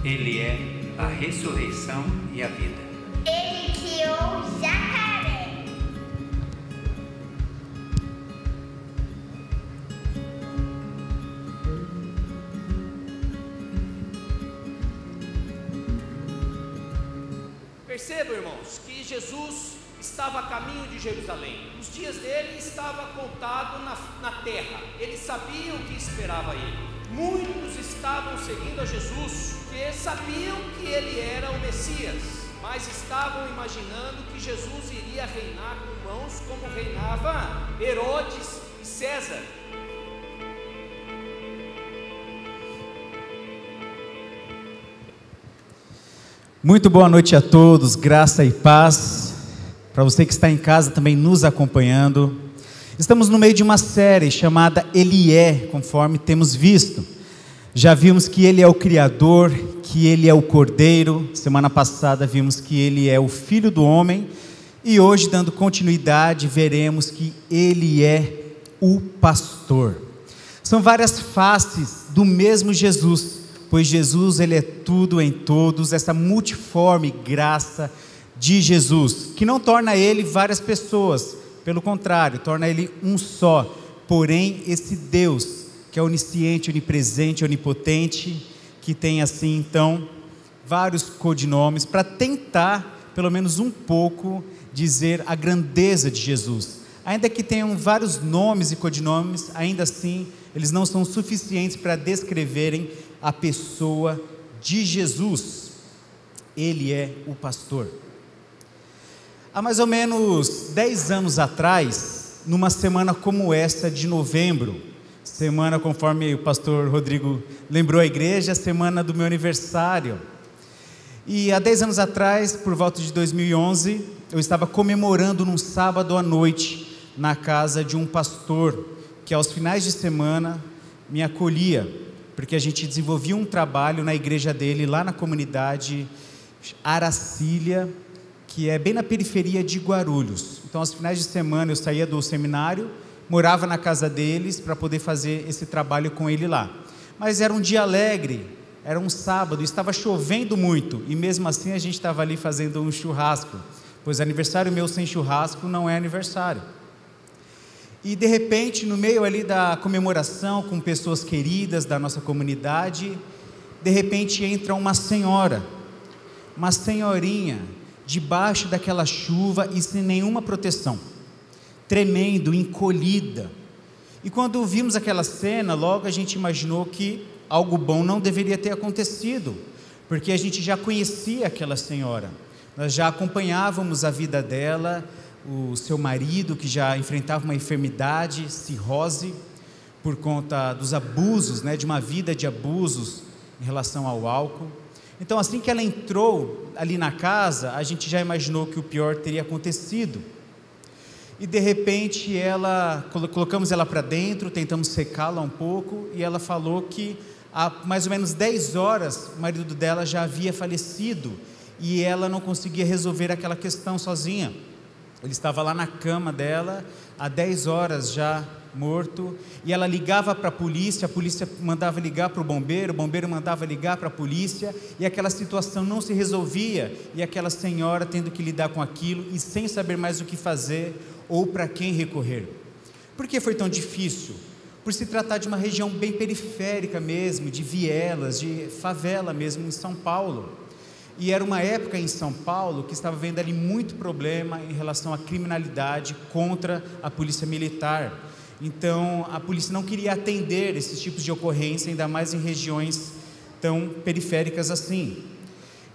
Ele é a ressurreição e a vida. Ele criou o jacaré. Percebam, irmãos, que Jesus estava a caminho de Jerusalém. Os dias dele estavam contados na terra. Eles sabiam o que esperava ele. Muitos estavam seguindo a Jesus, porque sabiam que ele era o Messias, mas estavam imaginando que Jesus iria reinar com mãos como reinava Herodes e César. Muito boa noite a todos, graça e paz. Para você que está em casa também nos acompanhando. Estamos no meio de uma série chamada Ele é, conforme temos visto. Já vimos que Ele é o Criador, que Ele é o Cordeiro. Semana passada vimos que Ele é o Filho do Homem. E hoje, dando continuidade, veremos que Ele é o Pastor. São várias faces do mesmo Jesus, pois Jesus, Ele é tudo em todos, essa multiforme graça de Jesus, que não torna Ele várias pessoas, pelo contrário, torna Ele um só. Porém, esse Deus, que é onisciente, onipresente, onipotente, que tem assim, então, vários codinomes, para tentar, pelo menos um pouco, dizer a grandeza de Jesus. Ainda que tenham vários nomes e codinomes, ainda assim, eles não são suficientes para descreverem a pessoa de Jesus. Ele é o pastor. Há mais ou menos 10 anos atrás, numa semana como esta de novembro, semana conforme o pastor Rodrigo lembrou a igreja, semana do meu aniversário. E há 10 anos atrás, por volta de 2011, eu estava comemorando num sábado à noite, na casa de um pastor, que aos finais de semana me acolhia, porque a gente desenvolvia um trabalho na igreja dele, lá na comunidade Aracília, que é bem na periferia de Guarulhos. Então, aos finais de semana, eu saía do seminário, morava na casa deles, para poder fazer esse trabalho com ele lá. Mas era um dia alegre, era um sábado, estava chovendo muito, e mesmo assim a gente estava ali fazendo um churrasco, pois aniversário meu sem churrasco não é aniversário. E de repente, no meio ali da comemoração, com pessoas queridas da nossa comunidade, de repente entra uma senhorinha, debaixo daquela chuva e sem nenhuma proteção, tremendo, encolhida. E quando vimos aquela cena, logo a gente imaginou que algo bom não deveria ter acontecido, porque a gente já conhecia aquela senhora, nós já acompanhávamos a vida dela, o seu marido que já enfrentava uma enfermidade, cirrose, por conta dos abusos, de uma vida de abusos em relação ao álcool. Então, assim que ela entrou ali na casa, a gente já imaginou que o pior teria acontecido. E de repente, colocamos ela para dentro, tentamos secá-la um pouco, e ela falou que há mais ou menos 10 horas o marido dela já havia falecido, e ela não conseguia resolver aquela questão sozinha. Ele estava lá na cama dela, há 10 horas já morto, e ela ligava para a polícia mandava ligar para o bombeiro mandava ligar para a polícia, e aquela situação não se resolvia, e aquela senhora tendo que lidar com aquilo, e sem saber mais o que fazer, ou para quem recorrer. Por que foi tão difícil? Por se tratar de uma região bem periférica mesmo, de vielas, de favela mesmo em São Paulo. E era uma época em São Paulo que estava vendo ali muito problema em relação à criminalidade contra a polícia militar. Então a polícia não queria atender esses tipos de ocorrência, ainda mais em regiões tão periféricas assim.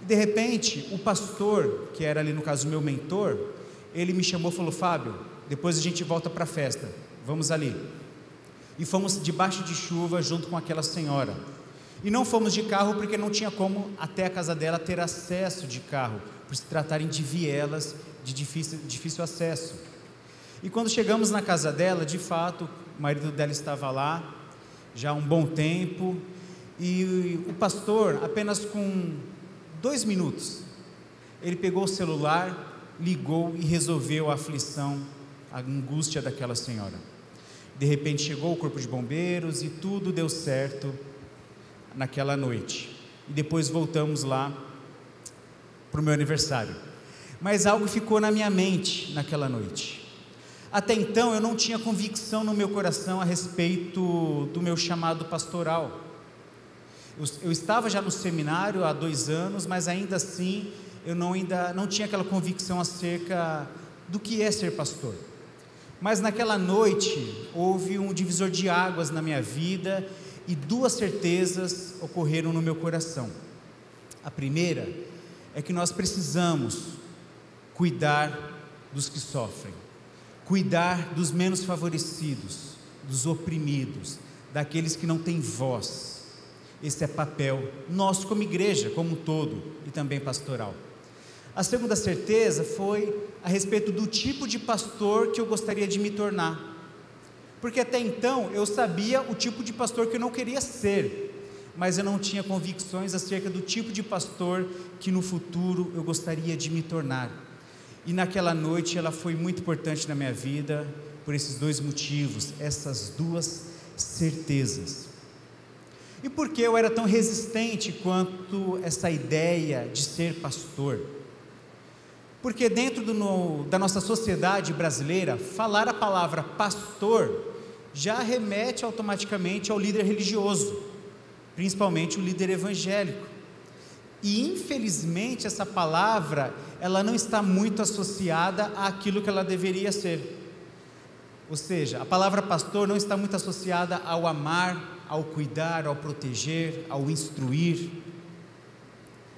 E de repente o pastor, que era ali no caso o meu mentor, ele me chamou e falou: Fábio, depois a gente volta para a festa, vamos ali. E fomos debaixo de chuva junto com aquela senhora. E não fomos de carro porque não tinha como até a casa dela ter acesso de carro, por se tratarem de vielas de difícil acesso. E quando chegamos na casa dela, de fato, o marido dela estava lá, já há um bom tempo, e o pastor, apenas com 2 minutos, ele pegou o celular, ligou e resolveu a aflição, a angústia daquela senhora. De repente chegou o corpo de bombeiros e tudo deu certo naquela noite. e depois voltamos lá para o meu aniversário. Mas algo ficou na minha mente naquela noite. Até então eu não tinha convicção no meu coração a respeito do meu chamado pastoral. Eu estava já no seminário há 2 anos, mas ainda assim eu ainda não tinha aquela convicção acerca do que é ser pastor. Mas naquela noite houve um divisor de águas na minha vida e 2 certezas ocorreram no meu coração. A primeira é que nós precisamos cuidar dos que sofrem, cuidar dos menos favorecidos, dos oprimidos, daqueles que não têm voz. Esse é papel nosso como igreja, como um todo, e também pastoral. A segunda certeza foi a respeito do tipo de pastor que eu gostaria de me tornar. Porque até então eu sabia o tipo de pastor que eu não queria ser, mas eu não tinha convicções acerca do tipo de pastor que no futuro eu gostaria de me tornar. E naquela noite ela foi muito importante na minha vida, por esses 2 motivos, essas 2 certezas. E por que eu era tão resistente quanto essa ideia de ser pastor? Porque dentro da nossa sociedade brasileira, falar a palavra pastor já remete automaticamente ao líder religioso, principalmente o líder evangélico. E infelizmente essa palavra, ela não está muito associada àquilo que ela deveria ser. Ou seja, a palavra pastor não está muito associada ao amar, ao cuidar, ao proteger, ao instruir,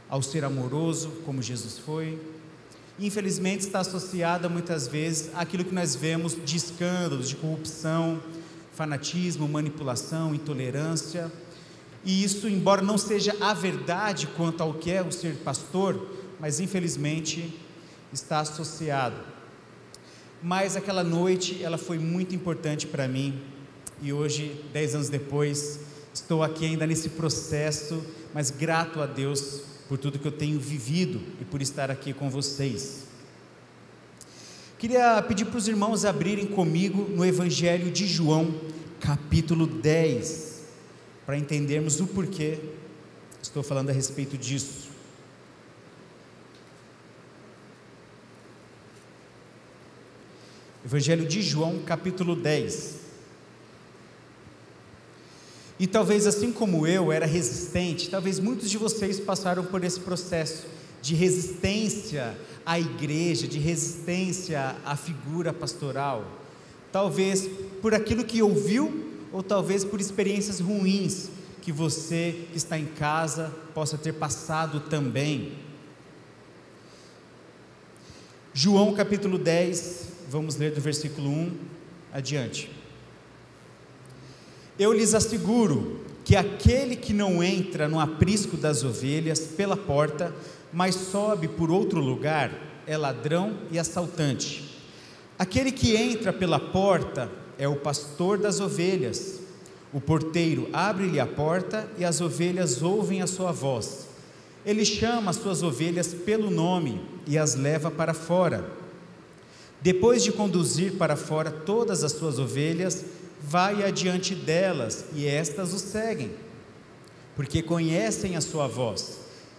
ao ser amoroso, como Jesus foi. Infelizmente está associada muitas vezes àquilo que nós vemos de escândalos, de corrupção, fanatismo, manipulação, intolerância. E isso, embora não seja a verdade quanto ao que é o ser pastor, mas infelizmente está associado. Mas aquela noite ela foi muito importante para mim, e hoje, 10 anos depois, estou aqui ainda nesse processo, mas grato a Deus por tudo que eu tenho vivido e por estar aqui com vocês. Queria pedir para os irmãos abrirem comigo no Evangelho de João, capítulo 10, para entendermos o porquê estou falando a respeito disso. Evangelho de João, capítulo 10. E talvez assim como eu era resistente, talvez muitos de vocês passaram por esse processo de resistência à igreja, de resistência à figura pastoral, talvez por aquilo que ouviu, ou talvez por experiências ruins que você que está em casa possa ter passado também. João capítulo 10, vamos ler do versículo 1 adiante. Eu lhes asseguro que aquele que não entra no aprisco das ovelhas pela porta, mas sobe por outro lugar, é ladrão e assaltante. Aquele que entra pela porta é o pastor das ovelhas. O porteiro abre-lhe a porta e as ovelhas ouvem a sua voz. Ele chama as suas ovelhas pelo nome e as leva para fora. Depois de conduzir para fora todas as suas ovelhas, vai adiante delas e estas o seguem, porque conhecem a sua voz,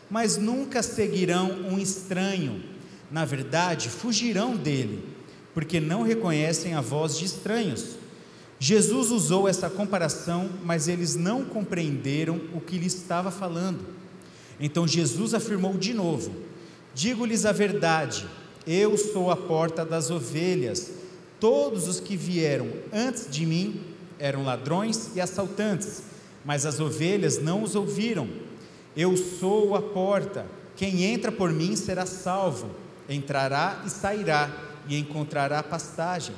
mas nunca seguirão um estranho. Na verdade, fugirão dele, porque não reconhecem a voz de estranhos. Jesus usou essa comparação, mas eles não compreenderam o que lhe estava falando. Então Jesus afirmou de novo: digo-lhes a verdade, eu sou a porta das ovelhas. Todos os que vieram antes de mim eram ladrões e assaltantes, mas as ovelhas não os ouviram. Eu sou a porta, quem entra por mim será salvo, entrará e sairá e encontrará pastagem.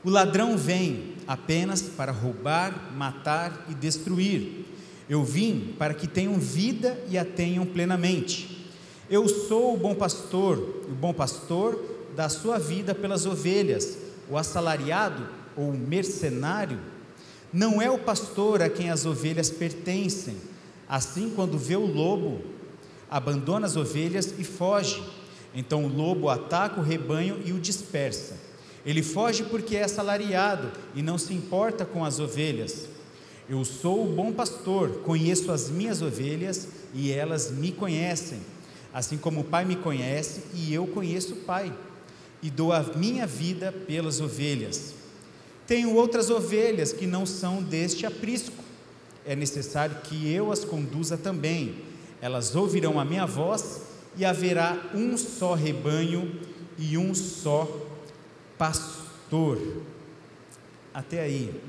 O ladrão vem apenas para roubar, matar e destruir. Eu vim para que tenham vida e a tenham plenamente. Eu sou o bom pastor, o bom pastor dá sua vida pelas ovelhas. O assalariado ou o mercenário não é o pastor a quem as ovelhas pertencem. Assim, quando vê o lobo, abandona as ovelhas e foge. Então o lobo ataca o rebanho e o dispersa. Ele foge porque é assalariado e não se importa com as ovelhas. Eu sou o bom pastor, conheço as minhas ovelhas e elas me conhecem, assim como o Pai me conhece e eu conheço o Pai, e dou a minha vida pelas ovelhas. Tenho outras ovelhas que não são deste aprisco, é necessário que eu as conduza também. Elas ouvirão a minha voz e haverá um só rebanho e um só pastor. Até aí.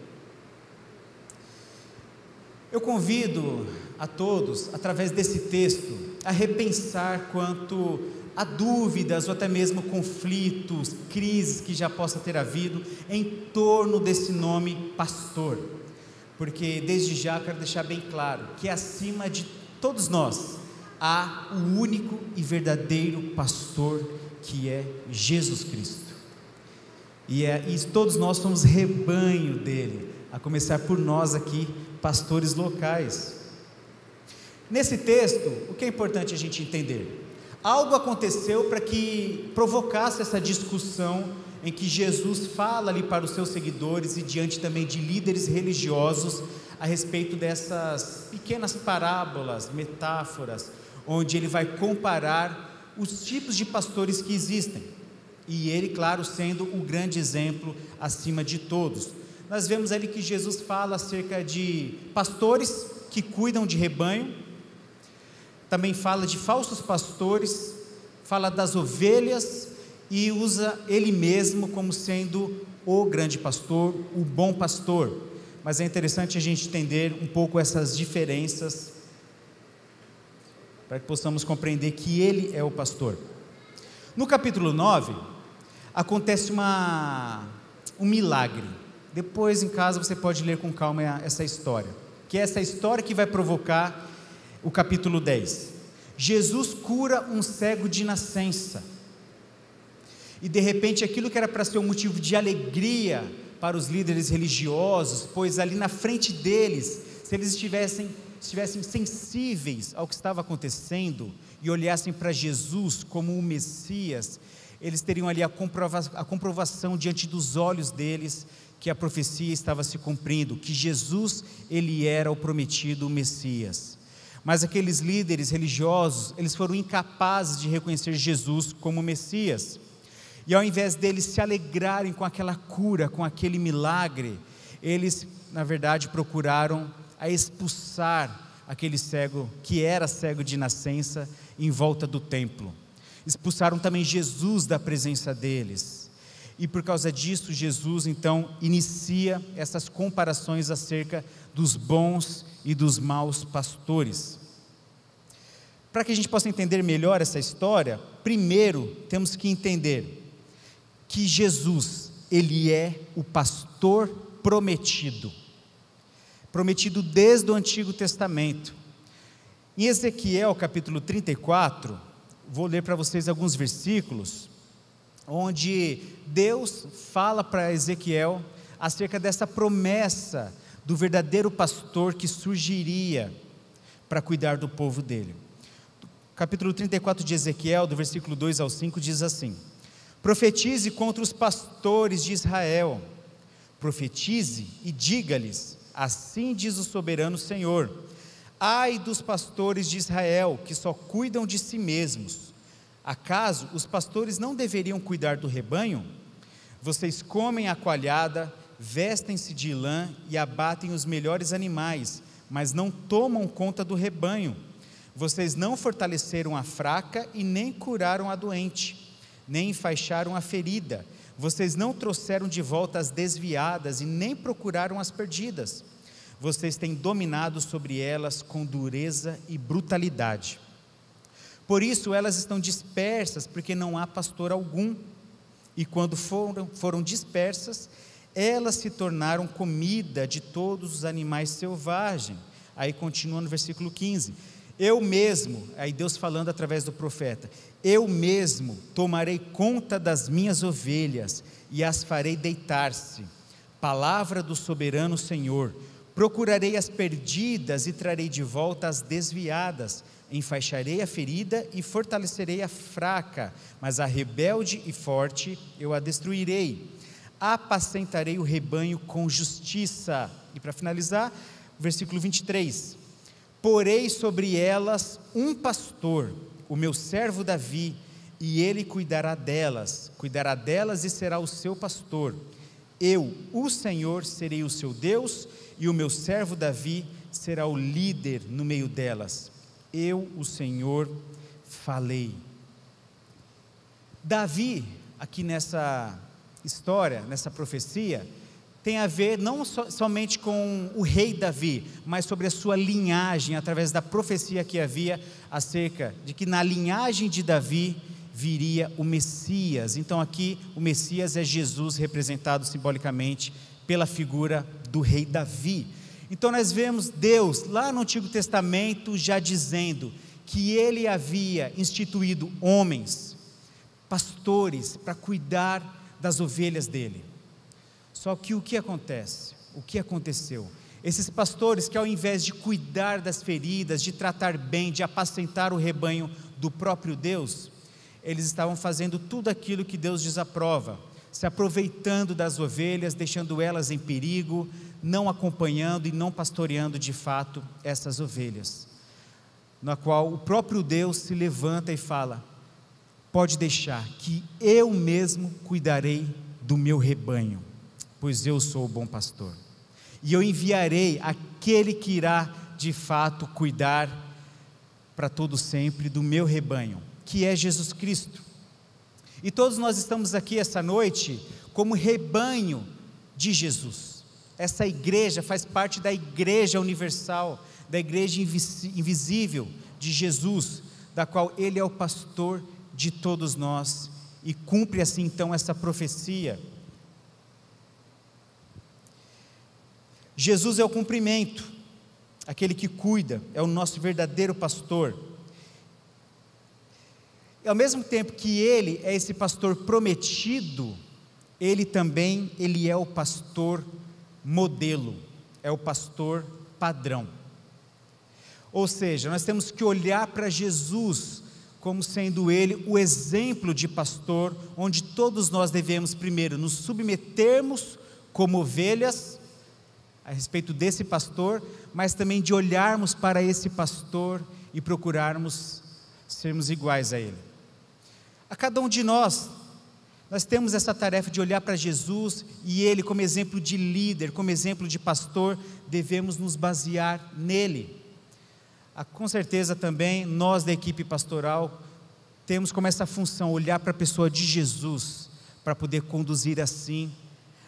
Eu convido a todos, através desse texto, a repensar quanto a dúvidas ou até mesmo conflitos, crises que já possa ter havido em torno desse nome pastor. Porque desde já quero deixar bem claro que acima de todos nós há o único e verdadeiro pastor, que é Jesus Cristo. E todos nós somos rebanho dele, a começar por nós aqui, pastores locais. Nesse texto, o que é importante a gente entender? Algo aconteceu para que provocasse essa discussão em que Jesus fala ali para os seus seguidores e diante também de líderes religiosos a respeito dessas pequenas parábolas, metáforas, onde ele vai comparar os tipos de pastores que existem. E ele, claro, sendo o grande exemplo acima de todos. Nós vemos ali que Jesus fala acerca de pastores que cuidam de rebanho, também fala de falsos pastores, fala das ovelhas e usa ele mesmo como sendo o grande pastor, o bom pastor. Mas é interessante a gente entender um pouco essas diferenças para que possamos compreender que ele é o pastor. No capítulo 9, acontece um milagre. Depois em casa você pode ler com calma essa história, que é essa história que vai provocar o capítulo 10. Jesus cura um cego de nascença, e de repente aquilo que era para ser um motivo de alegria para os líderes religiosos, pois ali na frente deles, se eles estivessem sensíveis ao que estava acontecendo e olhassem para Jesus como o Messias, eles teriam ali a comprovação diante dos olhos deles que a profecia estava se cumprindo, que Jesus, ele era o prometido Messias. Mas aqueles líderes religiosos, eles foram incapazes de reconhecer Jesus como Messias, e ao invés deles se alegrarem com aquela cura, com aquele milagre, eles na verdade procuraram a expulsar aquele cego, que era cego de nascença, em volta do templo. Expulsaram também Jesus da presença deles, e por causa disso Jesus então inicia essas comparações acerca dos bons e dos maus pastores. Para que a gente possa entender melhor essa história, primeiro temos que entender que Jesus, ele é o pastor prometido desde o Antigo Testamento. Em Ezequiel capítulo 34, vou ler para vocês alguns versículos, onde Deus fala para Ezequiel acerca dessa promessa do verdadeiro pastor que surgiria para cuidar do povo dele. Capítulo 34 de Ezequiel, do versículo 2 ao 5, diz assim: profetize contra os pastores de Israel, profetize e diga-lhes, assim diz o soberano Senhor: ai dos pastores de Israel, que só cuidam de si mesmos. Acaso os pastores não deveriam cuidar do rebanho? Vocês comem a coalhada, vestem-se de lã e abatem os melhores animais, mas não tomam conta do rebanho. Vocês não fortaleceram a fraca e nem curaram a doente, nem enfaixaram a ferida. Vocês não trouxeram de volta as desviadas e nem procuraram as perdidas. Vocês têm dominado sobre elas com dureza e brutalidade. Por isso elas estão dispersas, porque não há pastor algum. E quando foram dispersas, elas se tornaram comida de todos os animais selvagens. Aí continua no versículo 15: eu mesmo, aí Deus falando através do profeta, eu mesmo tomarei conta das minhas ovelhas e as farei deitar-se. Palavra do soberano Senhor: procurarei as perdidas e trarei de volta as desviadas, enfaixarei a ferida e fortalecerei a fraca, mas a rebelde e forte eu a destruirei. Apacentarei o rebanho com justiça. E para finalizar, versículo 23. Porei sobre elas um pastor, o meu servo Davi, e ele cuidará delas e será o seu pastor. Eu, o Senhor, serei o seu Deus, e o meu servo Davi será o líder no meio delas. Eu, o Senhor, falei. Davi, aqui nessa história, nessa profecia, tem a ver não somente com o rei Davi, mas sobre a sua linhagem, através da profecia que havia acerca de que na linhagem de Davi viria o Messias. Então aqui o Messias é Jesus, representado simbolicamente pela figura do rei Davi. Então nós vemos Deus lá no Antigo Testamento já dizendo que ele havia instituído homens, pastores, para cuidar das ovelhas dele. Só que o que acontece? O que aconteceu? Esses pastores que ao invés de cuidar das feridas, de tratar bem, de apacentar o rebanho do próprio Deus, eles estavam fazendo tudo aquilo que Deus desaprova, se aproveitando das ovelhas, deixando elas em perigo, não acompanhando e não pastoreando de fato essas ovelhas, na qual o próprio Deus se levanta e fala: pode deixar que eu mesmo cuidarei do meu rebanho, pois eu sou o bom pastor, e eu enviarei aquele que irá de fato cuidar para todo sempre do meu rebanho, que é Jesus Cristo. E todos nós estamos aqui essa noite como rebanho de Jesus. Essa igreja faz parte da igreja universal, da igreja invisível de Jesus, da qual ele é o pastor de todos nós, e cumpre assim então essa profecia. Jesus é o cumprimento, aquele que cuida, é o nosso verdadeiro pastor. E ao mesmo tempo que ele é esse pastor prometido, ele é o pastor modelo, é o pastor padrão. Ou seja, nós temos que olhar para Jesus como sendo ele o exemplo de pastor, onde todos nós devemos primeiro nos submetermos como ovelhas a respeito desse pastor, mas também de olharmos para esse pastor e procurarmos sermos iguais a ele. A cada um de nós temos essa tarefa de olhar para Jesus e ele como exemplo de líder, como exemplo de pastor, devemos nos basear nele. Com certeza também nós da equipe pastoral temos como essa função olhar para a pessoa de Jesus, para poder conduzir assim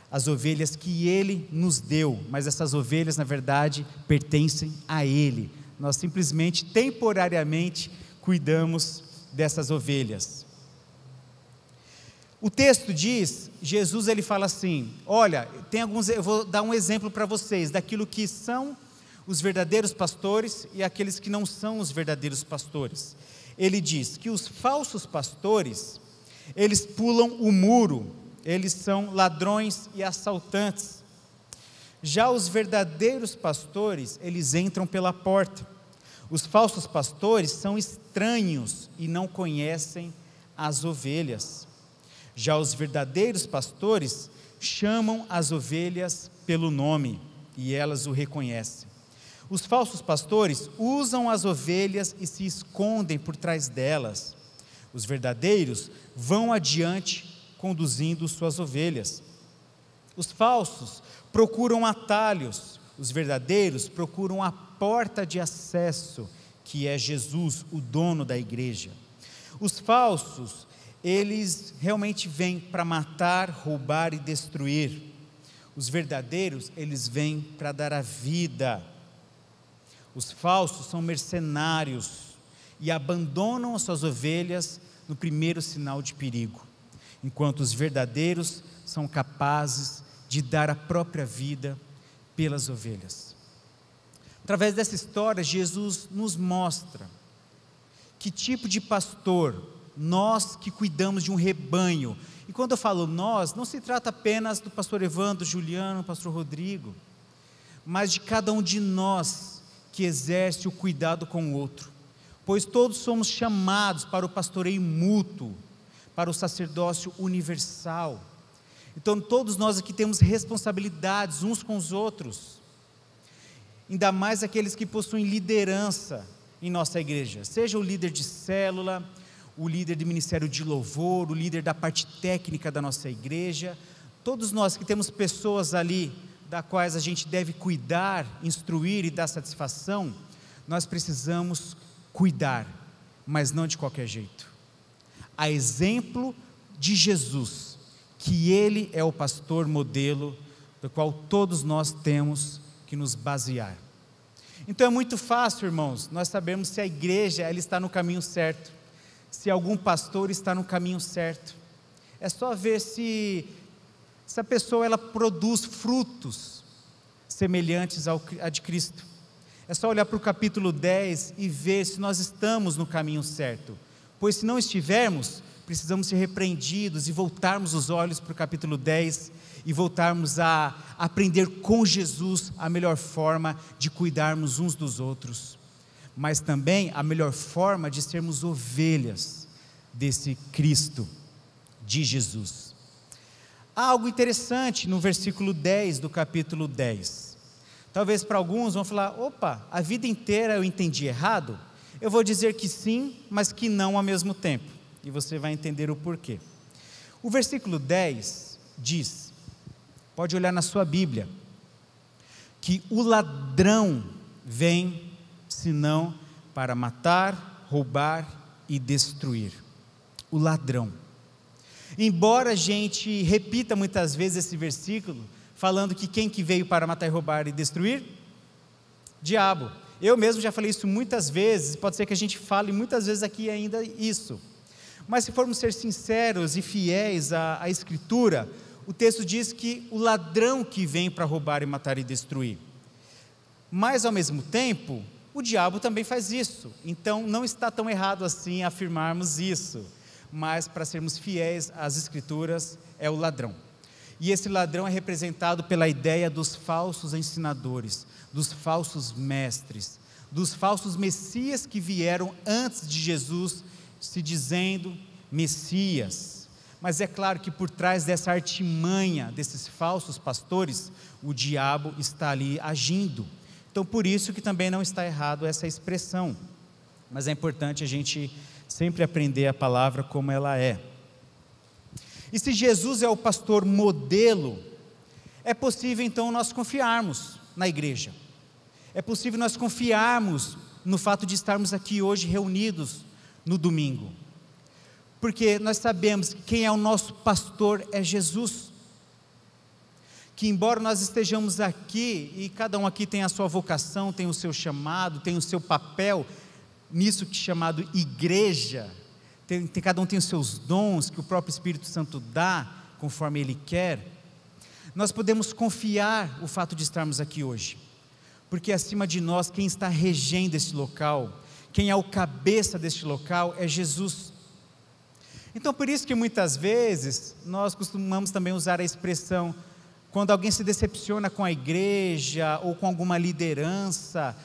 as ovelhas que ele nos deu, mas essas ovelhas na verdade pertencem a ele. Nós simplesmente, temporariamente, cuidamos dessas ovelhas. O texto diz, Jesus ele fala assim: olha, eu vou dar um exemplo para vocês daquilo que são os verdadeiros pastores e aqueles que não são os verdadeiros pastores. Ele diz que os falsos pastores, eles pulam o muro, eles são ladrões e assaltantes. Já os verdadeiros pastores, eles entram pela porta. Os falsos pastores são estranhos e não conhecem as ovelhas. Já os verdadeiros pastores chamam as ovelhas pelo nome e elas o reconhecem. Os falsos pastores usam as ovelhas e se escondem por trás delas. Os verdadeiros vão adiante conduzindo suas ovelhas. Os falsos procuram atalhos, os verdadeiros procuram a porta de acesso, que é Jesus, o dono da igreja. Os falsos, eles realmente vêm para matar, roubar e destruir. Os verdadeiros, eles vêm para dar a vida. Os falsos são mercenários e abandonam as suas ovelhas no primeiro sinal de perigo, enquanto os verdadeiros são capazes de dar a própria vida pelas ovelhas. Através dessa história, Jesus nos mostra que tipo de pastor, nós que cuidamos de um rebanho, e quando eu falo nós, não se trata apenas do pastor Evandro, Juliano, pastor Rodrigo, mas de cada um de nós que exerce o cuidado com o outro, pois todos somos chamados para o pastoreio mútuo, para o sacerdócio universal. Então todos nós aqui temos responsabilidades uns com os outros, ainda mais aqueles que possuem liderança em nossa igreja, seja o líder de célula, o líder de ministério de louvor, o líder da parte técnica da nossa igreja, todos nós que temos pessoas ali, da quais a gente deve cuidar, instruir e dar satisfação, nós precisamos cuidar, mas não de qualquer jeito. A exemplo de Jesus, que Ele é o pastor modelo, do qual todos nós temos que nos basear. Então é muito fácil, irmãos, nós sabemos se a igreja ela está no caminho certo, se algum pastor está no caminho certo. É só ver se a pessoa ela produz frutos semelhantes a de Cristo. É só olhar para o capítulo 10 e ver se nós estamos no caminho certo, pois se não estivermos, precisamos ser repreendidos e voltarmos os olhos para o capítulo 10 e voltarmos a aprender com Jesus a melhor forma de cuidarmos uns dos outros, mas também a melhor forma de sermos ovelhas desse Cristo, de Jesus. Há algo interessante no versículo 10 do capítulo 10. Talvez para alguns vão falar, opa, a vida inteira eu entendi errado? Eu vou dizer que sim, mas que não ao mesmo tempo, e você vai entender o porquê. O versículo 10 diz, pode olhar na sua Bíblia, que o ladrão vem, senão para matar, roubar e destruir. O ladrão. Embora a gente repita muitas vezes esse versículo, falando que quem que veio para matar, roubar e destruir? Diabo. Eu mesmo já falei isso muitas vezes, pode ser que a gente fale muitas vezes aqui ainda isso. Mas se formos ser sinceros e fiéis à Escritura, o texto diz que o ladrão que vem para roubar e matar e destruir. Mas ao mesmo tempo, o diabo também faz isso. Então não está tão errado assim afirmarmos isso. Mas para sermos fiéis às Escrituras, é o ladrão. E esse ladrão é representado pela ideia dos falsos ensinadores, dos falsos mestres, dos falsos messias que vieram antes de Jesus, se dizendo Messias. Mas é claro que por trás dessa artimanha, desses falsos pastores, o diabo está ali agindo. Então por isso que também não está errado essa expressão. Mas é importante a gente sempre aprender a palavra como ela é. E se Jesus é o pastor modelo, é possível então nós confiarmos na igreja. É possível nós confiarmos no fato de estarmos aqui hoje reunidos no domingo. Porque nós sabemos que quem é o nosso pastor é Jesus. Que embora nós estejamos aqui, e cada um aqui tem a sua vocação, tem o seu chamado, tem o seu papel, nisso que é chamado igreja, cada um tem os seus dons, que o próprio Espírito Santo dá, conforme Ele quer, nós podemos confiar o fato de estarmos aqui hoje, porque acima de nós, quem está regendo este local, quem é o cabeça deste local é Jesus. Então por isso que muitas vezes, nós costumamos também usar a expressão, quando alguém se decepciona com a igreja, ou com alguma liderança,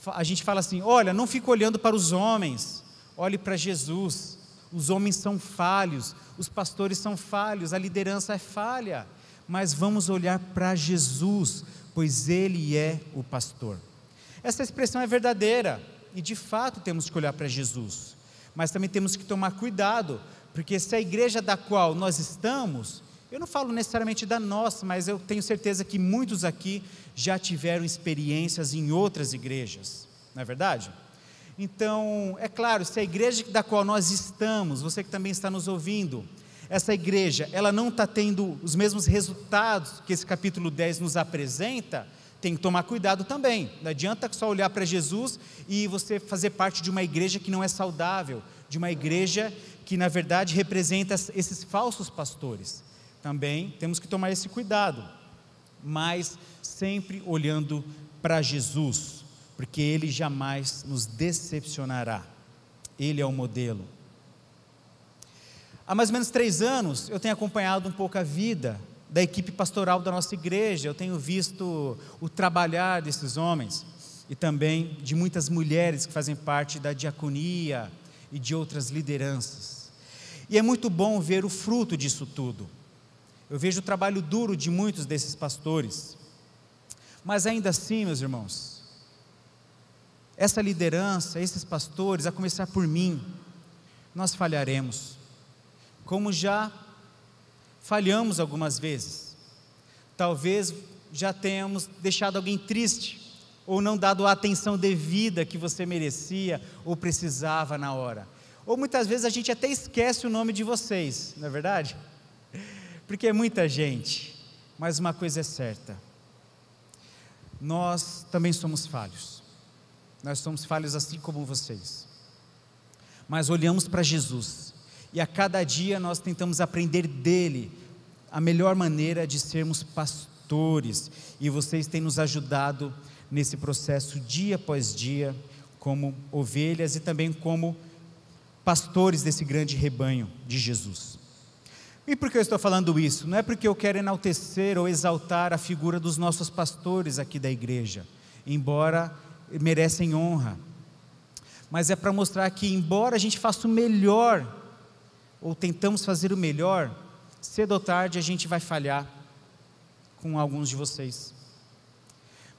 a gente fala assim, olha, não fica olhando para os homens, olhe para Jesus. Os homens são falhos, os pastores são falhos, a liderança é falha, mas vamos olhar para Jesus, pois Ele é o pastor. Essa expressão é verdadeira, e de fato temos que olhar para Jesus, mas também temos que tomar cuidado, porque se a igreja da qual nós estamos, eu não falo necessariamente da nossa, mas eu tenho certeza que muitos aqui já tiveram experiências em outras igrejas, não é verdade? Então, é claro, se a igreja da qual nós estamos, você que também está nos ouvindo, essa igreja, ela não está tendo os mesmos resultados que esse capítulo 10 nos apresenta, tem que tomar cuidado também. Não adianta só olhar para Jesus e você fazer parte de uma igreja que não é saudável, de uma igreja que na verdade representa esses falsos pastores. Também temos que tomar esse cuidado, mas sempre olhando para Jesus, porque Ele jamais nos decepcionará, Ele é o modelo. Há mais ou menos 3 anos, eu tenho acompanhado um pouco a vida da equipe pastoral da nossa igreja, eu tenho visto o trabalhar desses homens, e também de muitas mulheres que fazem parte da diaconia, e de outras lideranças, e é muito bom ver o fruto disso tudo. Eu vejo o trabalho duro de muitos desses pastores, mas ainda assim, meus irmãos, essa liderança, esses pastores, a começar por mim, nós falharemos, como já falhamos algumas vezes. Talvez já tenhamos deixado alguém triste, ou não dado a atenção devida que você merecia ou precisava na hora. Ou muitas vezes a gente até esquece o nome de vocês, não é verdade? Porque é muita gente, mas uma coisa é certa, nós também somos falhos, nós somos falhos assim como vocês, mas olhamos para Jesus, e a cada dia nós tentamos aprender dele, a melhor maneira de sermos pastores, e vocês têm nos ajudado nesse processo dia após dia, como ovelhas e também como pastores desse grande rebanho de Jesus. E por que eu estou falando isso? Não é porque eu quero enaltecer ou exaltar a figura dos nossos pastores aqui da igreja, embora merecem honra, mas é para mostrar que embora a gente faça o melhor, ou tentamos fazer o melhor, cedo ou tarde a gente vai falhar com alguns de vocês.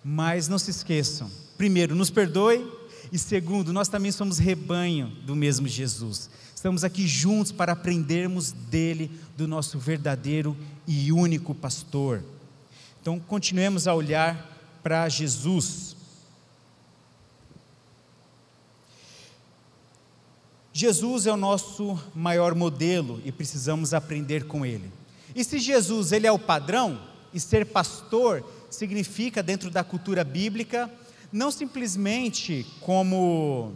Mas não se esqueçam, primeiro, nos perdoe, e segundo, nós também somos rebanho do mesmo Jesus, estamos aqui juntos para aprendermos dele, do nosso verdadeiro e único pastor. Então continuemos a olhar para Jesus. Jesus é o nosso maior modelo e precisamos aprender com ele. E se Jesus ele é o padrão, e ser pastor significa, dentro da cultura bíblica, não simplesmente como,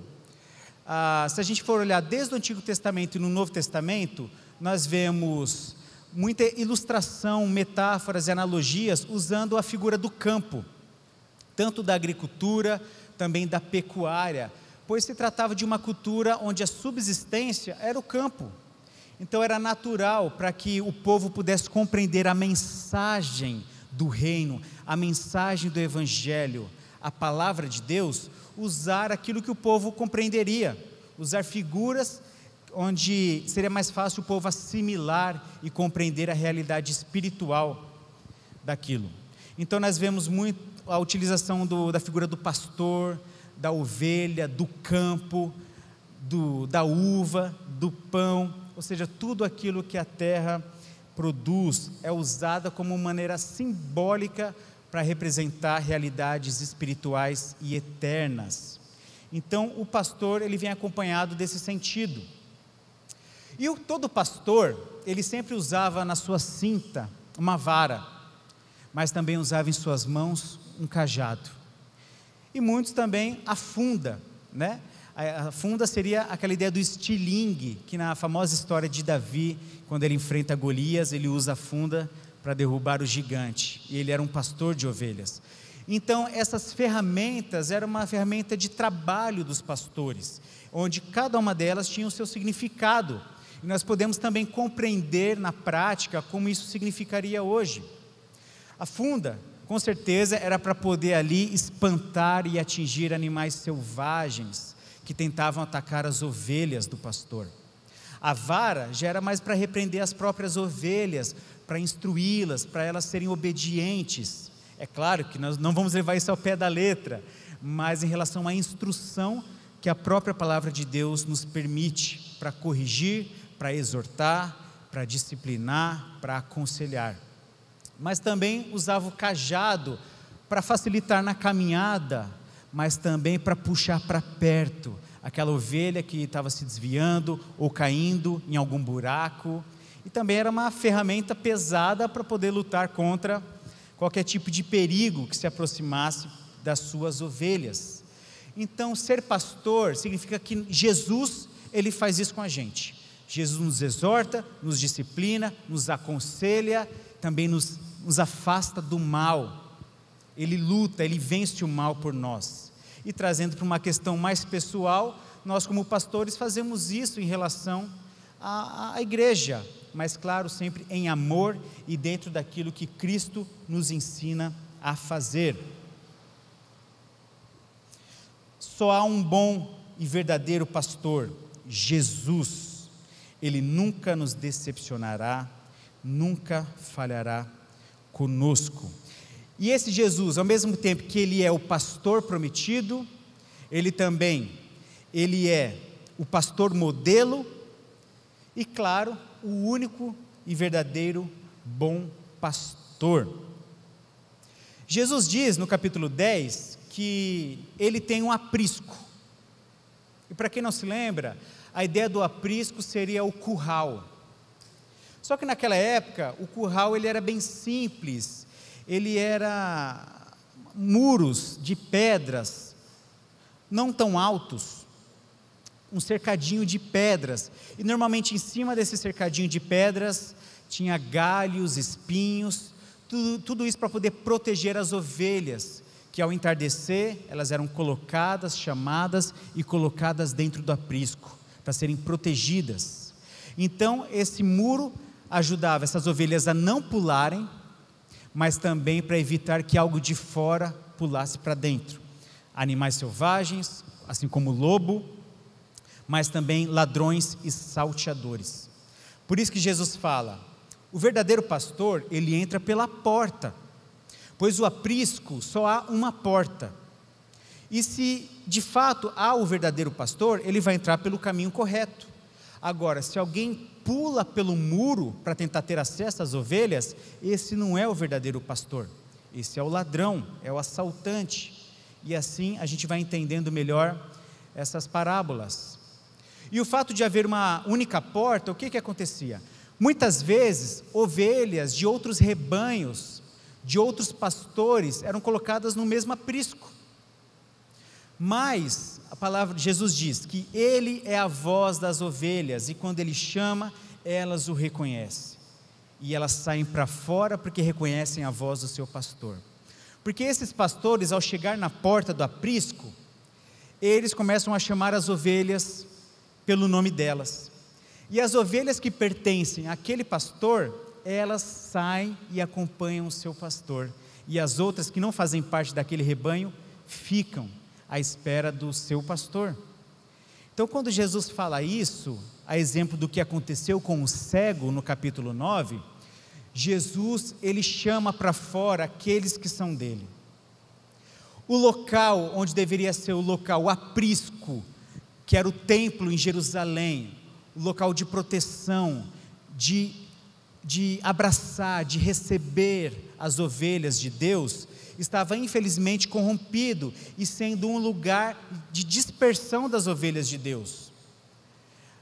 se a gente for olhar desde o Antigo Testamento e no Novo Testamento, nós vemos muita ilustração, metáforas e analogias, usando a figura do campo, tanto da agricultura, também da pecuária, pois se tratava de uma cultura onde a subsistência era o campo. Então era natural para que o povo pudesse compreender a mensagem do reino, a mensagem do evangelho, a palavra de Deus, usar aquilo que o povo compreenderia, usar figuras onde seria mais fácil o povo assimilar e compreender a realidade espiritual daquilo. Então nós vemos muito a utilização da figura do pastor, da ovelha, do campo, da uva, do pão, ou seja, tudo aquilo que a terra produz é usada como maneira simbólica para representar realidades espirituais e eternas. Então o pastor ele vem acompanhado desse sentido. E todo pastor, ele sempre usava na sua cinta uma vara, mas também usava em suas mãos um cajado. E muitos também a funda, né? A funda seria aquela ideia do estilingue, que na famosa história de Davi, quando ele enfrenta Golias, ele usa a funda para derrubar o gigante, e ele era um pastor de ovelhas. Então essas ferramentas eram uma ferramenta de trabalho dos pastores, onde cada uma delas tinha o seu significado, e nós podemos também compreender na prática como isso significaria hoje. A funda, com certeza, era para poder ali espantar e atingir animais selvagens, que tentavam atacar as ovelhas do pastor. A vara já era mais para repreender as próprias ovelhas, para instruí-las, para elas serem obedientes. É claro que nós não vamos levar isso ao pé da letra, mas em relação à instrução que a própria palavra de Deus nos permite, para corrigir, para exortar, para disciplinar, para aconselhar. Mas também usava o cajado para facilitar na caminhada, mas também para puxar para perto aquela ovelha que estava se desviando ou caindo em algum buraco. E também era uma ferramenta pesada para poder lutar contra qualquer tipo de perigo que se aproximasse das suas ovelhas. Então ser pastor significa que Jesus, ele faz isso com a gente. Jesus nos exorta, nos disciplina, nos aconselha, também nos afasta do mal. Ele luta, ele vence o mal por nós. E trazendo para uma questão mais pessoal, nós como pastores fazemos isso em relação à igreja, mas claro, sempre em amor e dentro daquilo que Cristo nos ensina a fazer. Só há um bom e verdadeiro pastor, Jesus. Ele nunca nos decepcionará, nunca falhará conosco. E esse Jesus, ao mesmo tempo que ele é o pastor prometido, ele é o pastor modelo e, claro, o único e verdadeiro bom pastor. Jesus diz no capítulo 10 que ele tem um aprisco. E para quem não se lembra, a ideia do aprisco seria o curral. Só que naquela época, o curral ele era bem simples, ele era muros de pedras, não tão altos, um cercadinho de pedras, e normalmente em cima desse cercadinho de pedras, tinha galhos, espinhos, tudo isso para poder proteger as ovelhas, que ao entardecer, elas eram colocadas, chamadas e colocadas dentro do aprisco, para serem protegidas. Então esse muro ajudava essas ovelhas a não pularem, mas também para evitar que algo de fora pulasse para dentro. Animais selvagens, assim como o lobo, mas também ladrões e salteadores. Por isso que Jesus fala, o verdadeiro pastor, ele entra pela porta, pois o aprisco só há uma porta. E se de fato há o verdadeiro pastor, ele vai entrar pelo caminho correto. Agora, se alguém pula pelo muro para tentar ter acesso às ovelhas, esse não é o verdadeiro pastor, esse é o ladrão, é o assaltante. E assim a gente vai entendendo melhor essas parábolas. E o fato de haver uma única porta, o que acontecia? Muitas vezes, ovelhas de outros rebanhos, de outros pastores, eram colocadas no mesmo aprisco. Mas a palavra de Jesus diz que ele é a voz das ovelhas, e quando ele chama, elas o reconhecem, e elas saem para fora porque reconhecem a voz do seu pastor. Porque esses pastores, ao chegar na porta do aprisco, eles começam a chamar as ovelhas pelo nome delas, e as ovelhas que pertencem àquele pastor, elas saem e acompanham o seu pastor, e as outras que não fazem parte daquele rebanho, ficam à espera do seu pastor. Então quando Jesus fala isso, a exemplo do que aconteceu com o cego no capítulo 9, Jesus, ele chama para fora aqueles que são dele. O local onde deveria ser o local, o aprisco, que era o templo em Jerusalém, o local de proteção, de abraçar, de receber as ovelhas de Deus, estava infelizmente corrompido e sendo um lugar de dispersão das ovelhas de Deus.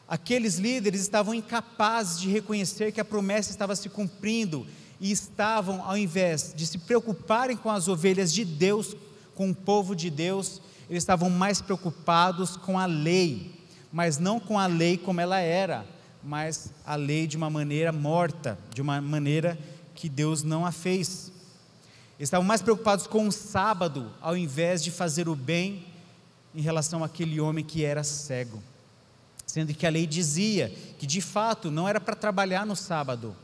Aqueles líderes estavam incapazes de reconhecer que a promessa estava se cumprindo e estavam, ao invés de se preocuparem com as ovelhas de Deus, com o povo de Deus, eles estavam mais preocupados com a lei, mas não com a lei como ela era, mas a lei de uma maneira morta, de uma maneira que Deus não a fez. Eles estavam mais preocupados com o sábado, ao invés de fazer o bem em relação àquele homem que era cego, sendo que a lei dizia que de fato não era para trabalhar no sábado,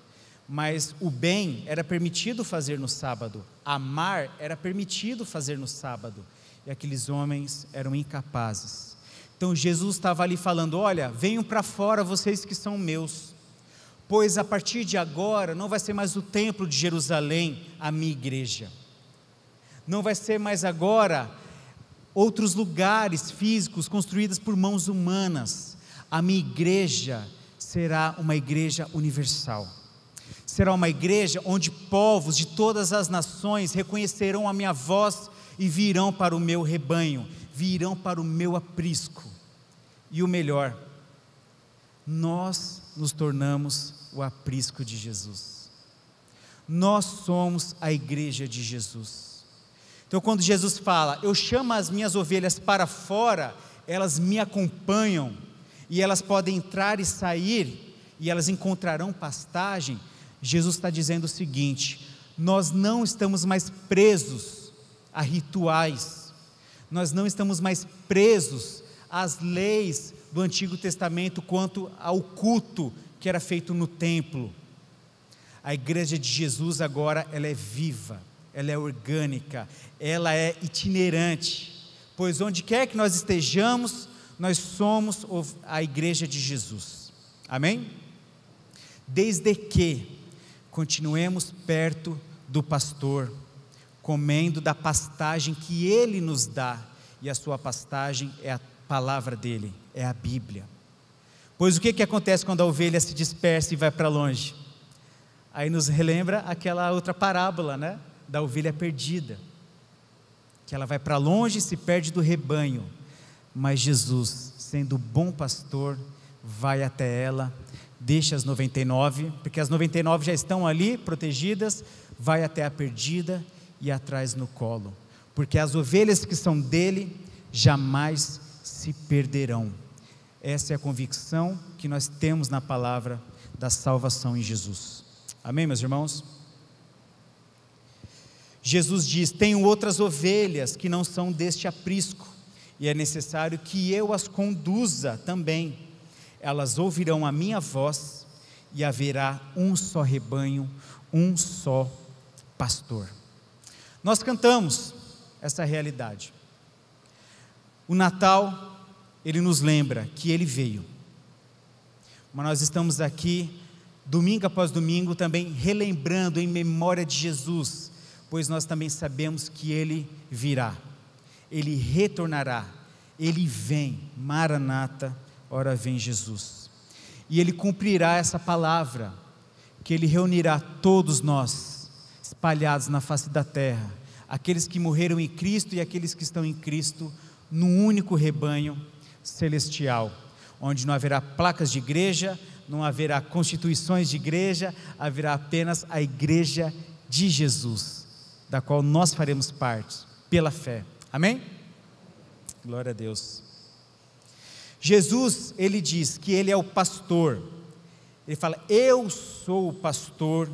mas o bem era permitido fazer no sábado, amar era permitido fazer no sábado, e aqueles homens eram incapazes. Então Jesus estava ali falando, olha, venham para fora vocês que são meus, pois a partir de agora não vai ser mais o templo de Jerusalém a minha igreja, não vai ser mais agora outros lugares físicos construídos por mãos humanas. A minha igreja será uma igreja universal, será uma igreja onde povos de todas as nações reconhecerão a minha voz e virão para o meu rebanho, virão para o meu aprisco. E o melhor, nós nos tornamos o aprisco de Jesus, nós somos a igreja de Jesus. Então quando Jesus fala, eu chamo as minhas ovelhas para fora, elas me acompanham, e elas podem entrar e sair, e elas encontrarão pastagem. Jesus está dizendo o seguinte, nós não estamos mais presos a rituais, nós não estamos mais presos às leis do Antigo Testamento quanto ao culto que era feito no templo. A igreja de Jesus agora, ela é viva, ela é orgânica, ela é itinerante, pois onde quer que nós estejamos, nós somos a igreja de Jesus, amém? Desde que continuemos perto do pastor, comendo da pastagem que ele nos dá, e a sua pastagem é a palavra dele, é a Bíblia. Pois o que acontece quando a ovelha se dispersa e vai para longe? Aí nos relembra aquela outra parábola, né? Da ovelha perdida, que ela vai para longe e se perde do rebanho, mas Jesus, sendo o bom pastor, vai até ela, deixa as 99, porque as 99 já estão ali protegidas, vai até a perdida e a traz no colo, porque as ovelhas que são dele jamais se perderão. Essa é a convicção que nós temos na palavra da salvação em Jesus. Amém, meus irmãos? Jesus diz: tenho outras ovelhas que não são deste aprisco, e é necessário que eu as conduza também. Elas ouvirão a minha voz, e haverá um só rebanho, um só pastor. Nós cantamos essa realidade. O Natal, ele nos lembra que ele veio. Mas nós estamos aqui, domingo após domingo, também relembrando em memória de Jesus, pois nós também sabemos que ele virá, ele retornará, ele vem, Maranata, ora vem Jesus. E ele cumprirá essa palavra, que ele reunirá todos nós, espalhados na face da terra, aqueles que morreram em Cristo e aqueles que estão em Cristo, num único rebanho celestial, onde não haverá placas de igreja, não haverá constituições de igreja, haverá apenas a igreja de Jesus, da qual nós faremos parte, pela fé. Amém? Glória a Deus. Jesus, ele diz que ele é o pastor. Ele fala: eu sou o pastor,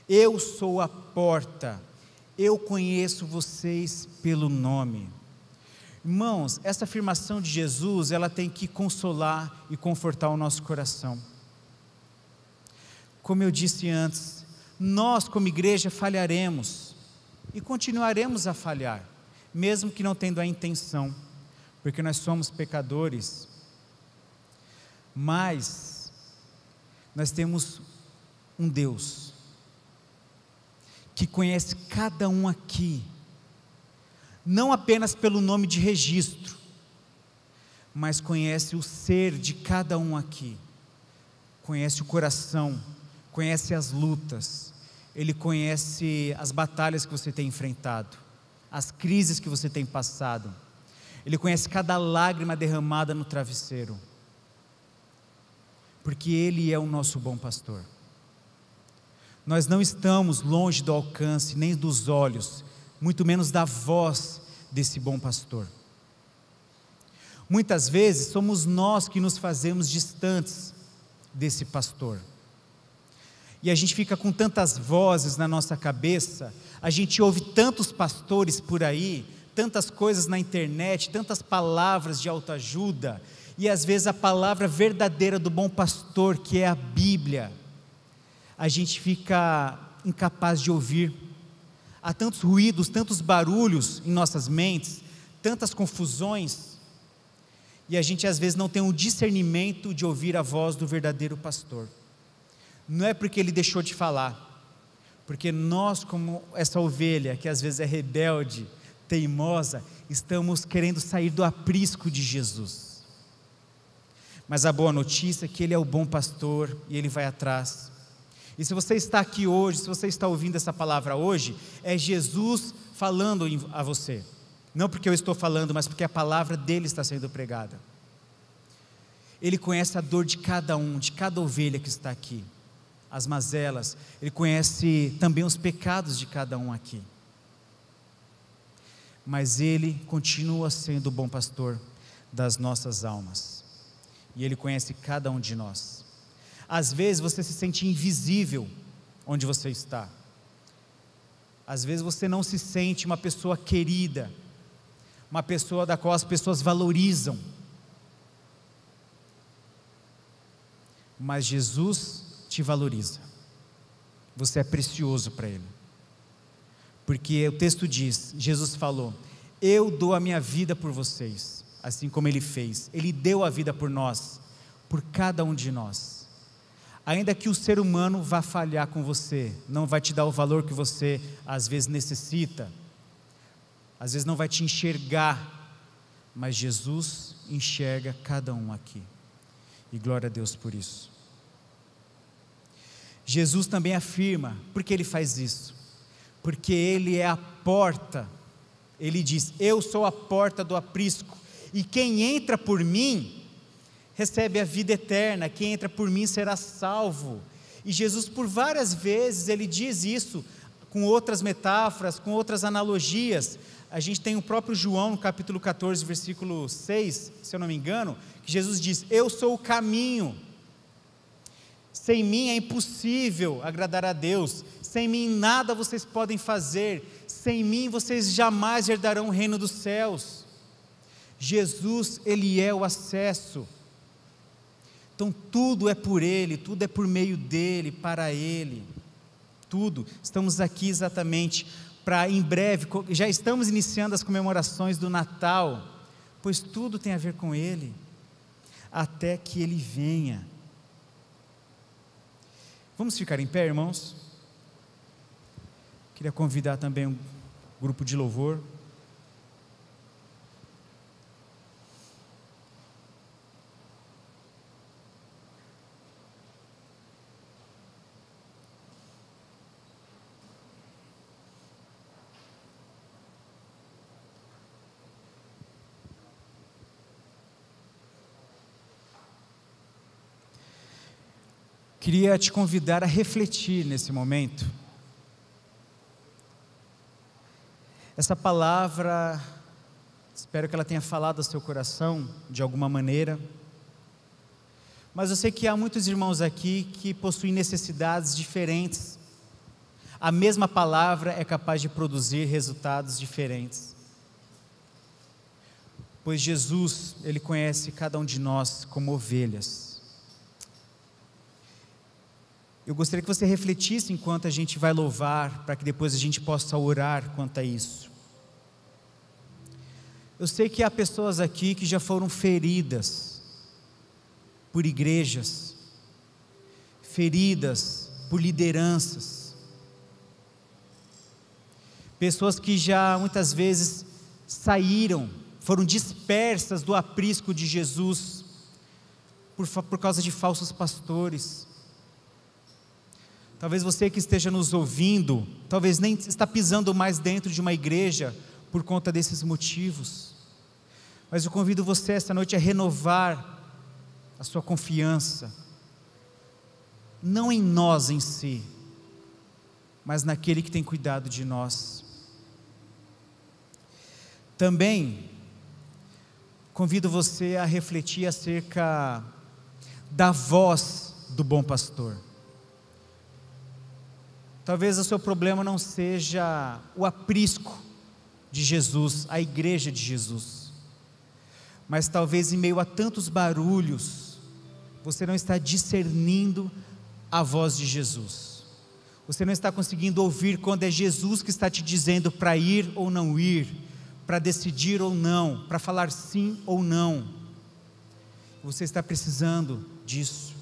eu sou a porta, eu conheço vocês pelo nome. Irmãos, essa afirmação de Jesus, ela tem que consolar e confortar o nosso coração. Como eu disse antes, nós como igreja falharemos e continuaremos a falhar, mesmo que não tendo a intenção, porque nós somos pecadores. Mas nós temos um Deus que conhece cada um aqui, não apenas pelo nome de registro, mas conhece o ser de cada um aqui, conhece o coração, conhece as lutas, ele conhece as batalhas que você tem enfrentado, as crises que você tem passado, ele conhece cada lágrima derramada no travesseiro, porque ele é o nosso bom pastor. Nós não estamos longe do alcance, nem dos olhos, muito menos da voz desse bom pastor. Muitas vezes somos nós que nos fazemos distantes desse pastor, e a gente fica com tantas vozes na nossa cabeça, a gente ouve tantos pastores por aí, tantas coisas na internet, tantas palavras de autoajuda, e às vezes a palavra verdadeira do bom pastor, que é a Bíblia, a gente fica incapaz de ouvir. Há tantos ruídos, tantos barulhos em nossas mentes, tantas confusões, e a gente às vezes não tem o discernimento de ouvir a voz do verdadeiro pastor. Não é porque ele deixou de falar, porque nós, como essa ovelha que às vezes é rebelde, teimosa, estamos querendo sair do aprisco de Jesus. Mas a boa notícia é que ele é o bom pastor e ele vai atrás. E se você está aqui hoje, se você está ouvindo essa palavra hoje, é Jesus falando a você. Não porque eu estou falando, mas porque a palavra dele está sendo pregada. Ele conhece a dor de cada um, de cada ovelha que está aqui, as mazelas, ele conhece também os pecados de cada um aqui. Mas ele continua sendo o bom pastor das nossas almas, e ele conhece cada um de nós. Às vezes você se sente invisível onde você está, às vezes você não se sente uma pessoa querida, uma pessoa da qual as pessoas valorizam, mas Jesus te valoriza, você é precioso para ele, porque o texto diz, Jesus falou: eu dou a minha vida por vocês, assim como ele fez, ele deu a vida por nós, por cada um de nós. Ainda que o ser humano vá falhar com você, não vai te dar o valor que você às vezes necessita, às vezes não vai te enxergar mas Jesus enxerga cada um aqui, e glória a Deus por isso. Jesus também afirma, por que Ele faz isso? Porque Ele é a porta. Ele diz: eu sou a porta do aprisco, e quem entra por mim recebe a vida eterna, quem entra por mim será salvo. E Jesus, por várias vezes, Ele diz isso, com outras metáforas, com outras analogias. A gente tem o próprio João, no capítulo 14, versículo 6, se eu não me engano, que Jesus diz: eu sou o caminho, sem mim é impossível agradar a Deus, sem mim nada vocês podem fazer, sem mim vocês jamais herdarão o reino dos céus. Jesus, Ele é o acesso. Então tudo é por Ele, tudo é por meio dEle, para Ele, tudo. Estamos aqui exatamente para, em breve, já estamos iniciando as comemorações do Natal, pois tudo tem a ver com Ele, até que Ele venha. Vamos ficar em pé, irmãos? Queria convidar também um grupo de louvor. Queria te convidar a refletir nesse momento. Essa palavra, espero que ela tenha falado ao seu coração de alguma maneira, mas eu sei que há muitos irmãos aqui que possuem necessidades diferentes. A mesma palavra é capaz de produzir resultados diferentes, pois Jesus, Ele conhece cada um de nós como ovelhas. Eu gostaria que você refletisse enquanto a gente vai louvar, para que depois a gente possa orar quanto a isso. Eu sei que há pessoas aqui que já foram feridas por igrejas, feridas por lideranças, pessoas que já muitas vezes saíram, foram dispersas do aprisco de Jesus, por causa de falsos pastores. Talvez você que esteja nos ouvindo, talvez nem está pisando mais dentro de uma igreja por conta desses motivos, mas eu convido você esta noite a renovar a sua confiança, não em nós em si, mas naquele que tem cuidado de nós. Também convido você a refletir acerca da voz do bom pastor. Talvez o seu problema não seja o aprisco de Jesus, a igreja de Jesus, mas talvez em meio a tantos barulhos, você não está discernindo a voz de Jesus, você não está conseguindo ouvir quando é Jesus que está te dizendo para ir ou não ir, para decidir ou não, para falar sim ou não. Você está precisando disso.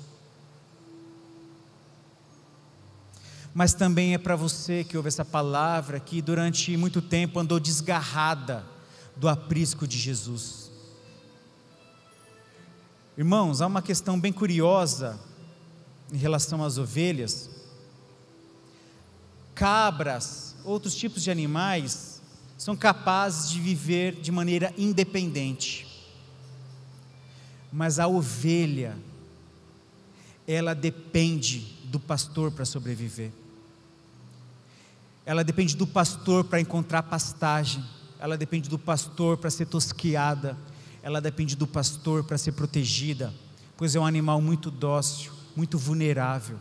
Mas também é para você que ouve essa palavra, que durante muito tempo andou desgarrada do aprisco de Jesus. Irmãos, há uma questão bem curiosa em relação às ovelhas. Cabras, outros tipos de animais, são capazes de viver de maneira independente, mas a ovelha, ela depende do pastor para sobreviver. Ela depende do pastor para encontrar pastagem, ela depende do pastor para ser tosquiada, ela depende do pastor para ser protegida, pois é um animal muito dócil, muito vulnerável.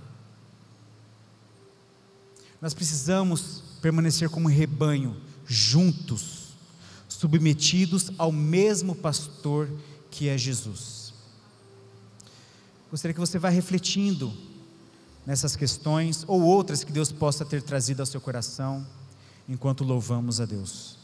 Nós precisamos permanecer como rebanho, juntos, submetidos ao mesmo pastor que é Jesus. Gostaria que você vá refletindo nessas questões, ou outras que Deus possa ter trazido ao seu coração, enquanto louvamos a Deus.